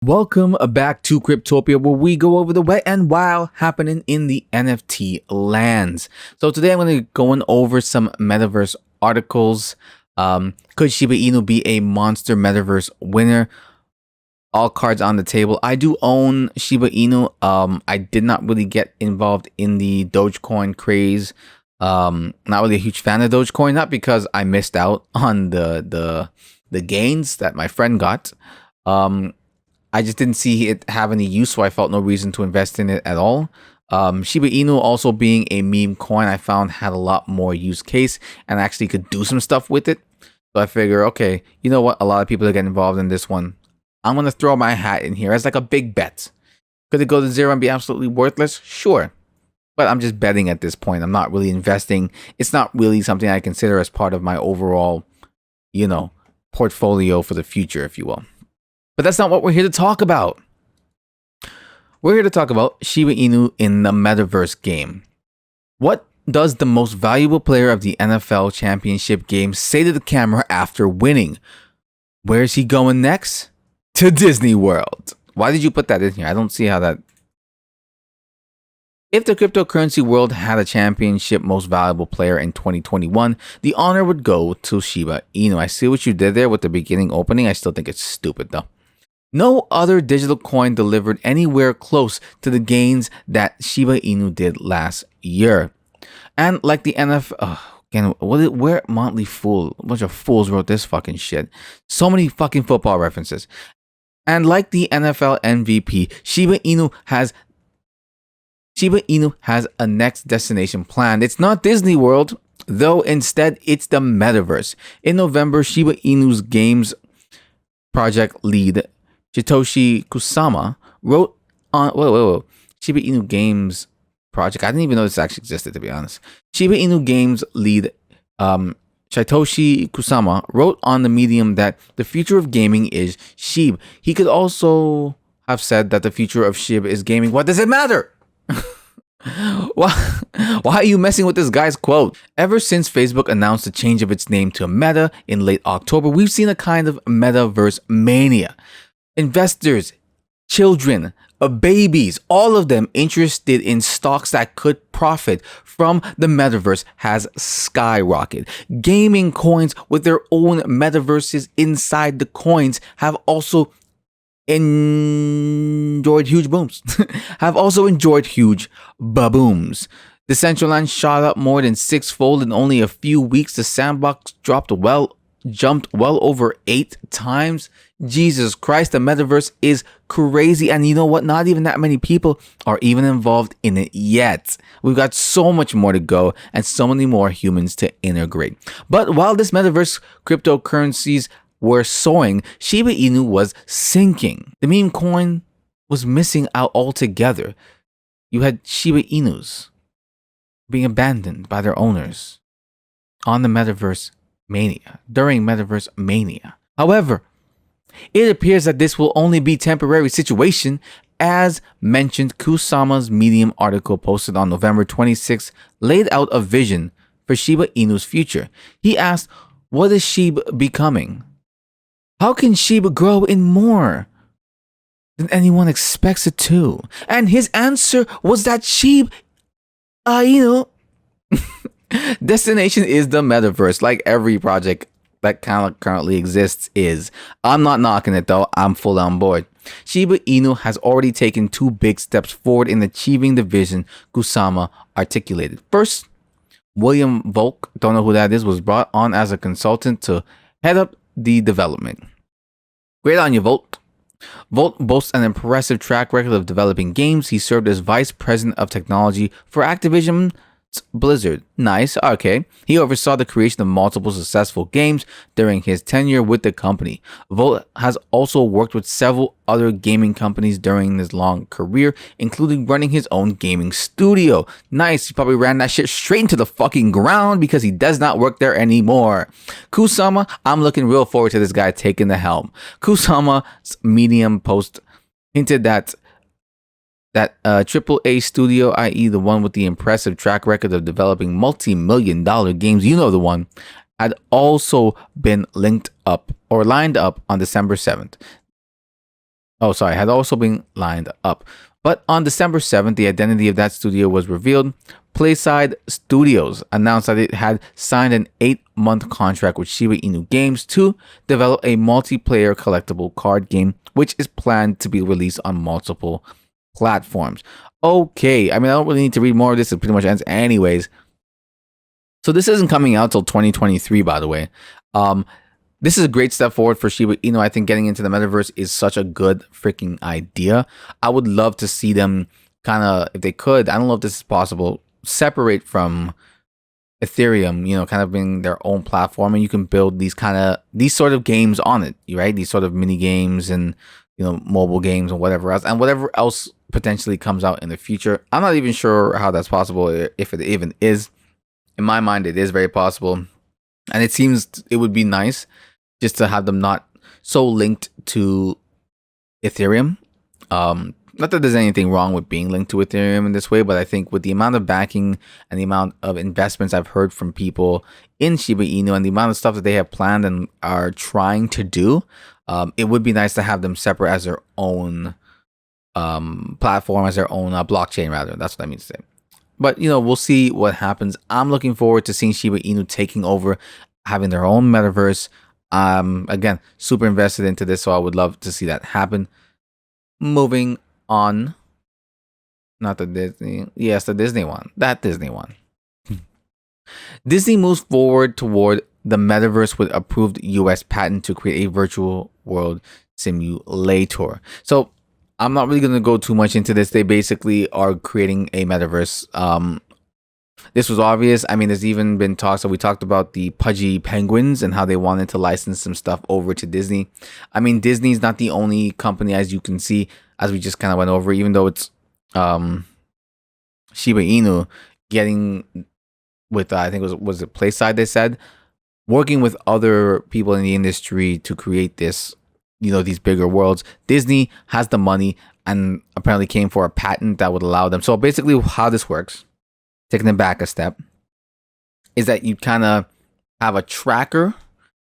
Welcome back to Cryptopia, where we go over the wet and wild happening in the NFT lands. So today I'm going to be going over some metaverse articles. Could Shiba Inu be a monster metaverse winner? All cards on the table. I do own Shiba Inu. I did not really get involved in the Dogecoin craze. Not really a huge fan of Dogecoin, not because I missed out on the gains that my friend got. I just didn't see it have any use, so I felt no reason to invest in it at all. Shiba Inu, also being a meme coin, I found had a lot more use case and actually could do some stuff with it. So I figure, okay, you know what? A lot of people are getting involved in this one. I'm going to throw my hat in here as like a big bet. Could it go to zero and be absolutely worthless? Sure. But I'm just betting at this point. I'm not really investing. It's not really something I consider as part of my overall, portfolio for the future, if you will. But that's not what we're here to talk about. We're here to talk about Shiba Inu in the metaverse game. What does the most valuable player of the NFL championship game say to the camera after winning? Where is he going next? To Disney World. Why did you put that in here? I don't see how that... If the cryptocurrency world had a championship most valuable player in 2021, the honor would go to Shiba Inu. I see what you did there with the beginning opening. I still think it's stupid though. No other digital coin delivered anywhere close to the gains that Shiba Inu did last year. And like the NFL, where Motley Fool, a bunch of fools wrote this fucking shit. So many fucking football references. And like the NFL MVP, Shiba Inu has a next destination planned. It's not Disney World, though instead it's the metaverse. In November, Shiba Inu's games project lead Satoshi Kusama wrote on Shiba Inu Games project. I didn't even know this actually existed, to be honest. Shiba Inu Games lead Satoshi Kusama wrote on the Medium that the future of gaming is SHIB. He could also have said that the future of SHIB is gaming. What does it matter? Why are you messing with this guy's quote? Ever since Facebook announced the change of its name to Meta in late October, we've seen a kind of metaverse mania. Investors, children, babies, all of them interested in stocks that could profit from the metaverse has skyrocketed. Gaming coins with their own metaverses inside the coins have also enjoyed huge booms. Babooms. Decentraland shot up more than sixfold in only a few weeks. The sandbox jumped well over 8 times. Jesus Christ, the metaverse is crazy. And you know what? Not even that many people are even involved in it yet. We've got so much more to go and so many more humans to integrate. But while this metaverse cryptocurrencies were soaring, Shiba Inu was sinking. The meme coin was missing out altogether. You had Shiba Inus being abandoned by their owners on the metaverse mania, during metaverse mania. However, it appears that this will only be a temporary situation. As mentioned, Kusama's Medium article posted on November 26th laid out a vision for Shiba Inu's future. He asked, what is Shiba becoming? How can Shiba grow in more than anyone expects it to? And his answer was that Shiba Inu destination is the metaverse, like every project that currently exists is. I'm not knocking it though, I'm fully on board. Shiba Inu has already taken 2 big steps forward in achieving the vision Kusama articulated. First, William Volk, don't know who that is, was brought on as a consultant to head up the development. Great on you, Volk. Volk boasts an impressive track record of developing games. He served as vice president of technology for Activision Blizzard. Nice, okay. He oversaw the creation of multiple successful games during his tenure with the company. Volt has also worked with several other gaming companies during his long career, including running his own gaming studio. Nice, he probably ran that shit straight into the fucking ground because he does not work there anymore. Kusama, I'm looking real forward to this guy taking the helm. Kusama's Medium post hinted that AAA studio, i.e. the one with the impressive track record of developing multi-million-dollar games, you know the one, had also been lined up on December 7th. Oh, sorry, had also been lined up. But on December 7th, the identity of that studio was revealed. Playside Studios announced that it had signed an 8-month contract with Shiba Inu Games to develop a multiplayer collectible card game, which is planned to be released on multiple platforms. Okay, I mean, I don't really need to read more of this. It pretty much ends anyways. So this isn't coming out till 2023, by the way. This is a great step forward for Shiba Inu. I think getting into the metaverse is such a good freaking idea. I would love to see them kind of, if they could, I don't know if this is possible, separate from Ethereum, kind of being their own platform, and you can build these sort of games on it, right? These sort of mini games and, mobile games and whatever else potentially comes out in the future. I'm not even sure how that's possible, if it even is. In my mind, it is very possible. And it seems it would be nice just to have them not so linked to Ethereum. Not that there's anything wrong with being linked to Ethereum in this way, but I think with the amount of backing and the amount of investments I've heard from people in Shiba Inu and the amount of stuff that they have planned and are trying to do, it would be nice to have them separate as their own platform, as their own blockchain, rather. That's what I mean to say. But, we'll see what happens. I'm looking forward to seeing Shiba Inu taking over, having their own metaverse. Again, super invested into this, so I would love to see that happen. Moving on. Not the Disney. Yes, the Disney one. That Disney one. Disney moves forward toward the metaverse with approved US patent to create a virtual world simulator. So, I'm not really going to go too much into this. They basically are creating a metaverse. This was obvious. I mean, there's even been talks. So we talked about the Pudgy Penguins and how they wanted to license some stuff over to Disney. I mean, Disney's not the only company, as you can see, as we just kind of went over, even though it's Shiba Inu getting with, I think was it Playside, they said, working with other people in the industry to create this, these bigger worlds. Disney has the money and apparently came for a patent that would allow them. So basically how this works, taking it back a step, is that you kind of have a tracker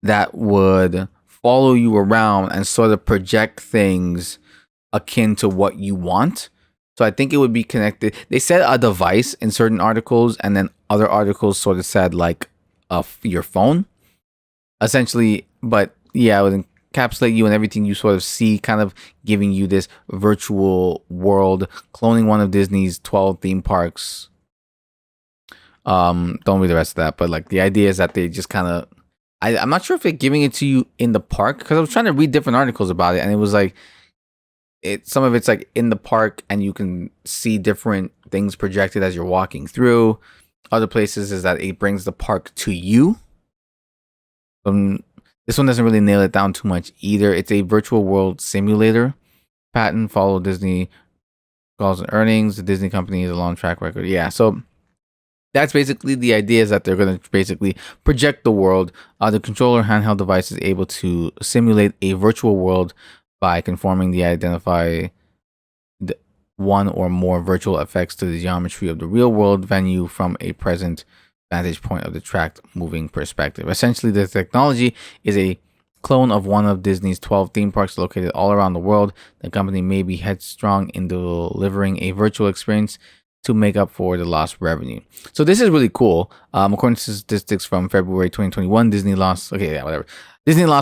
that would follow you around and sort of project things akin to what you want. So I think it would be connected. They said a device in certain articles, and then other articles sort of said like your phone, essentially. But yeah, it would encapsulate you and everything you sort of see, kind of giving you this virtual world, cloning one of Disney's 12 theme parks. Don't read the rest of that, but like the idea is that they just kind of, I'm not sure if they're giving it to you in the park, because I was trying to read different articles about it, and it was like, some of it's like in the park and you can see different things projected as you're walking through. Other places is that it brings the park to you. This one doesn't really nail it down too much either. It's a virtual world simulator. Patent follow Disney calls and earnings. The Disney company is a long track record. Yeah, so that's basically the idea, is that they're going to basically project the world. The controller handheld device is able to simulate a virtual world by conforming the identify one or more virtual effects to the geometry of the real world venue from a present vantage point of the tracked moving perspective. Essentially, the technology is a clone of one of Disney's 12 theme parks located all around the world. The company may be headstrong in delivering a virtual experience to make up for the lost revenue. So this is really cool. According to statistics from February 2021, Disney lost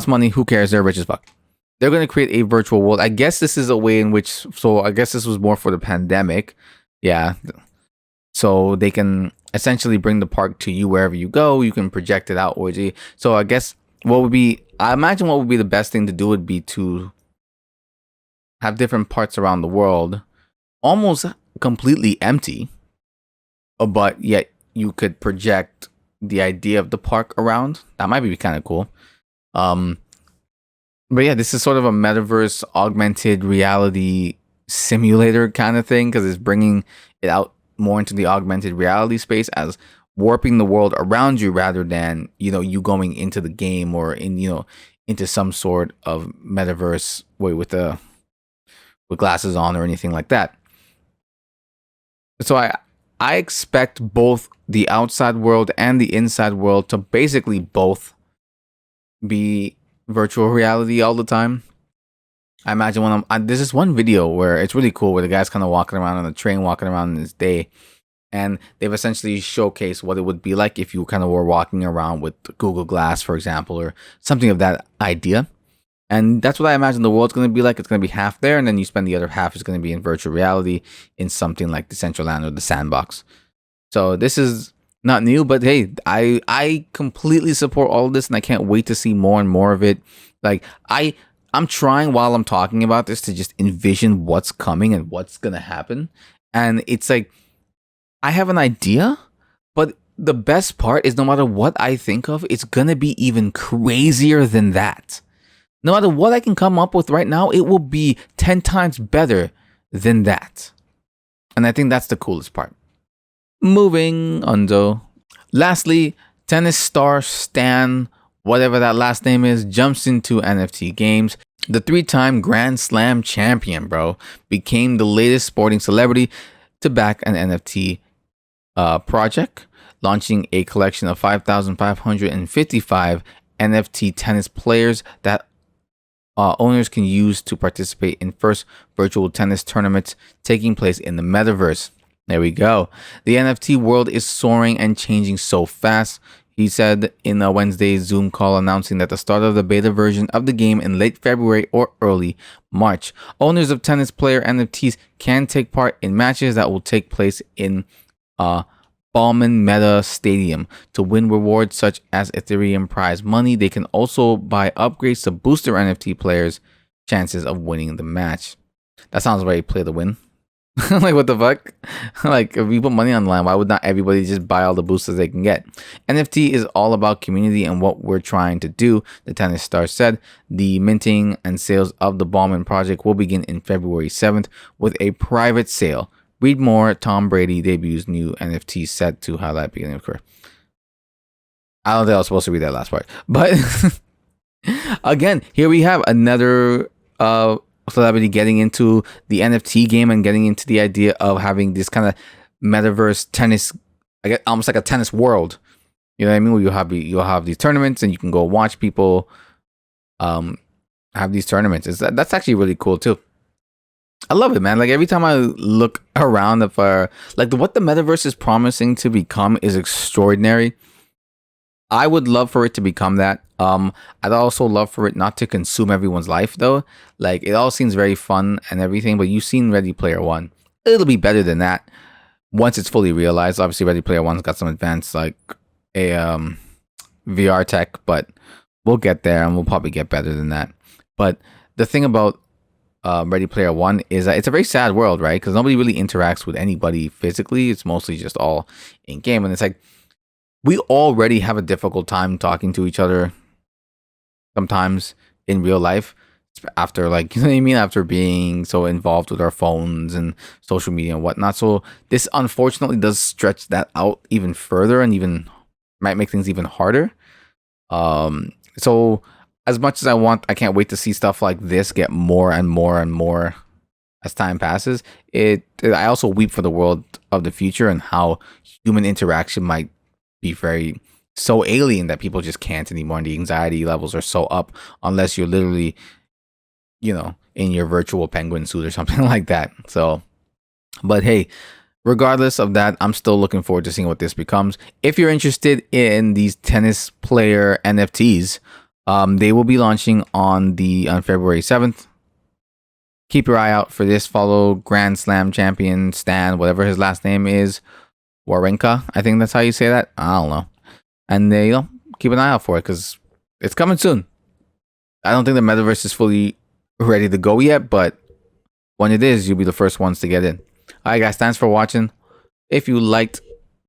money. Who cares? They're rich as fuck. They're going to create a virtual world. I guess this is a way in which, so I guess this was more for the pandemic. Yeah. So they can essentially bring the park to you wherever you go. You can project it outwards. So I guess I imagine what would be the best thing to do would be to have different parts around the world almost completely empty, but yet you could project the idea of the park around. That might be kind of cool. But yeah, this is sort of a metaverse augmented reality simulator kind of thing, because it's bringing it out more into the augmented reality space as warping the world around you, rather than, you going into the game or into some sort of metaverse way with glasses on or anything like that. So I expect both the outside world and the inside world to basically both be virtual reality all the time. I imagine when there's this one video where it's really cool where the guy's kind of walking around on a train, walking around in his day, and they've essentially showcased what it would be like if you kind of were walking around with Google Glass, for example, or something of that idea. And that's what I imagine the world's going to be like. It's going to be half there, and then you spend the other half is going to be in virtual reality in something like Decentraland or the Sandbox. So this is not new, but hey, I completely support all of this, and I can't wait to see more and more of it. Like I'm trying while I'm talking about this to just envision what's coming and what's gonna happen, and it's like I have an idea, but the best part is no matter what I think of, it's gonna be even crazier than that. No matter what I can come up with right now, it will be 10 times better than that. And I think that's the coolest part. Moving on though. Lastly, tennis star Stan, whatever that last name is, jumps into NFT games. The 3-time Grand Slam champion, bro, became the latest sporting celebrity to back an NFT project, launching a collection of 5,555 NFT tennis players that owners can use to participate in first virtual tennis tournaments taking place in the metaverse. There we go. The NFT world is soaring and changing so fast, he said in a Wednesday Zoom call, announcing that the start of the beta version of the game in late February or early March. Owners of tennis player NFTs can take part in matches that will take place in Ballman Meta Stadium. To win rewards such as Ethereum prize money, they can also buy upgrades to boost their NFT players' chances of winning the match. That sounds very play to win. Like, what the fuck? Like, if you put money on the line, why would not everybody just buy all the boosters they can get? NFT is all about community and what we're trying to do, the tennis star said. The minting and sales of the Ballman project will begin in February 7th with a private sale. Read more. Tom Brady debuts new NFT set to highlight beginning of career. I don't think I was supposed to read that last part. But again, here we have another celebrity getting into the NFT game and getting into the idea of having this kind of metaverse tennis, I guess, almost like a tennis world. You know what I mean? Where you'll have these tournaments and you can go watch people have these tournaments. That's actually really cool too. I love it, man. Like, every time I look around, what the metaverse is promising to become is extraordinary. I would love for it to become that. I'd also love for it not to consume everyone's life though. Like, it all seems very fun and everything, but you've seen Ready Player One. It'll be better than that once it's fully realized. Obviously, Ready Player One's got some advanced like a VR tech, but we'll get there and we'll probably get better than that. But the thing about Ready Player One is that it's a very sad world, right? Because nobody really interacts with anybody physically. It's mostly just all in game, and it's like we already have a difficult time talking to each other sometimes in real life after, like, you know what I mean, after being so involved with our phones and social media and whatnot. So this unfortunately does stretch that out even further and even might make things even harder. So as much as I can't wait to see stuff like this get more and more and more as time passes. I also weep for the world of the future and how human interaction might be so alien that people just can't anymore, and the anxiety levels are so up unless you're literally, in your virtual penguin suit or something like that. So, but hey, regardless of that, I'm still looking forward to seeing what this becomes. If you're interested in these tennis player NFTs, they will be launching on February 7th. Keep your eye out for this. Follow Grand Slam champion Stan, whatever his last name is, Wawrinka. I think that's how you say that. I don't know. And keep an eye out for it because it's coming soon. I don't think the metaverse is fully ready to go yet, but when it is, you'll be the first ones to get in. All right, guys. Thanks for watching. If you liked,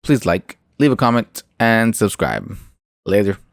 please leave a comment, and subscribe. Later.